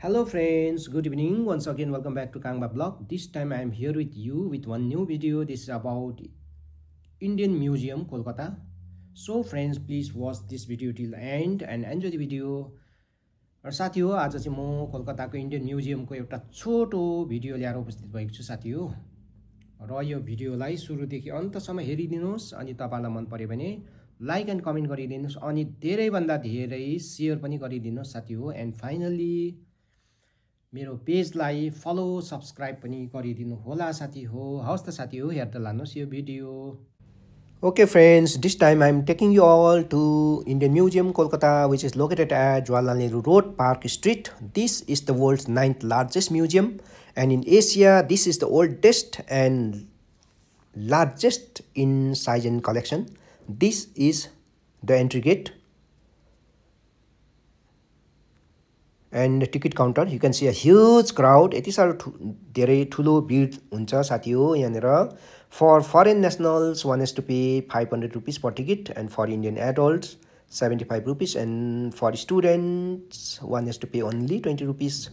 Hello friends, good evening. Once again, welcome back to Kangba Blog. This time I am here with you with one new video. This is about Indian Museum, Kolkata. So friends, please watch this video till the end and enjoy the video. र साथी हो आज चाहिँ म कोलकाताको Indian म्युजियमको एउटा छोटो video ल्याएर उपस्थित भएको छु साथी हो। र यो भिडियोलाई सुरुदेखि अन्तसम्म हेरिदिनुस् अनि तपाईलाई मन पर्यो भने लाइक एन्ड कमेन्ट गरिदिनुस् अनि धेरै भन्दा धेरै शेयर पनि गरिदिनुस् साथी हो। एन्ड फाइनली मेरो पेजलाई फलो सब्स्क्राइब पनि गरिदिनु होला साथी हो। हवस् त साथी हो, हेर्दै लानुहोस् यो video. Okay friends, this time I am taking you all to Indian Museum, Kolkata, which is located at Jawaharlal Nehru Road, Park Street. This is the world's 9th largest museum, and in Asia, this is the oldest and largest in size and collection. This is the entry gate and the ticket counter. You can see a huge crowd. It is a धेरै ठुलो भिड हुन्छ साथी हो यहाँनेर। For foreign nationals, one has to pay 500 rupees per ticket, and for Indian adults, 75 rupees, and for students, one has to pay only 20 rupees.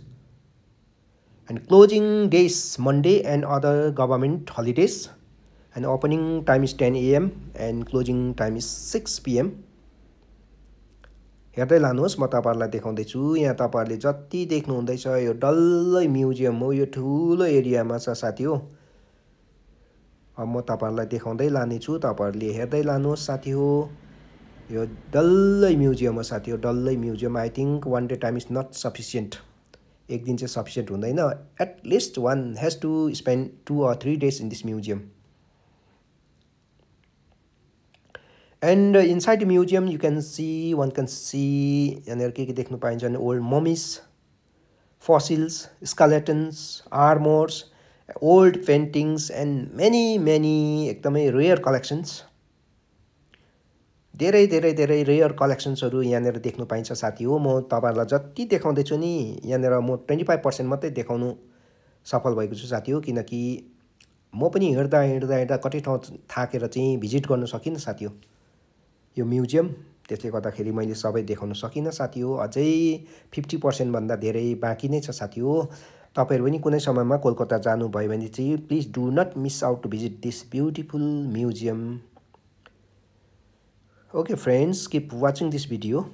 And closing days Monday and other government holidays, and opening time is 10 AM and closing time is 6 PM. हेर्दै लानुहोस्, म तपाईहरुलाई देखाउँदै छु। यहाँ तपाईहरुले जति देख्नु हुँदैछ यो डल्लै म्युजियम हो, यो ठुलो एरियामा छ साथी हो। अब म तपाईहरुलाई देखाउँदै लाने छु, तपाईहरुले हेर्दै लानुहोस् साथी हो। यो डल्लै म्युजियम हो साथी हो, डल्लै museum. I think one day time is not sufficient. एक दिन चाहिँ सफिसिएन्ट हुँदैन। At least one has to spend 2 or 3 days in this museum. And inside the museum one can see यहाँनेर के देख्नु पाइन्छ, old mummies, fossils, skeletons, armors, old paintings, and many एकदमै rare collections. धेरै rare collectionsहरु यहाँनेर देख्नु पाइन्छ साथी हो। म तपाईहरुलाई जति देखाउँदै छु नि यहाँनेर म 25% मात्रै देखाउनु सफल भएको छु साथी हो, किनकि म पनि हिँड्दा कतै ठाउँ थाकेर चाहिँ भिजिट गर्न सकिन साथी हो यो म्युजियम। त्यसले गर्दाखेरि मैले सबै देखाउन सकिन साथी हो। अझै 50% भन्दा धेरै बाँकी नै छ साथी हो। तपाईहरु पनि कुनै समयमा कोलकाता जानु भयो भने चाहिँ please do not miss out to visit this beautiful museum. Okay friends, keep watching this video.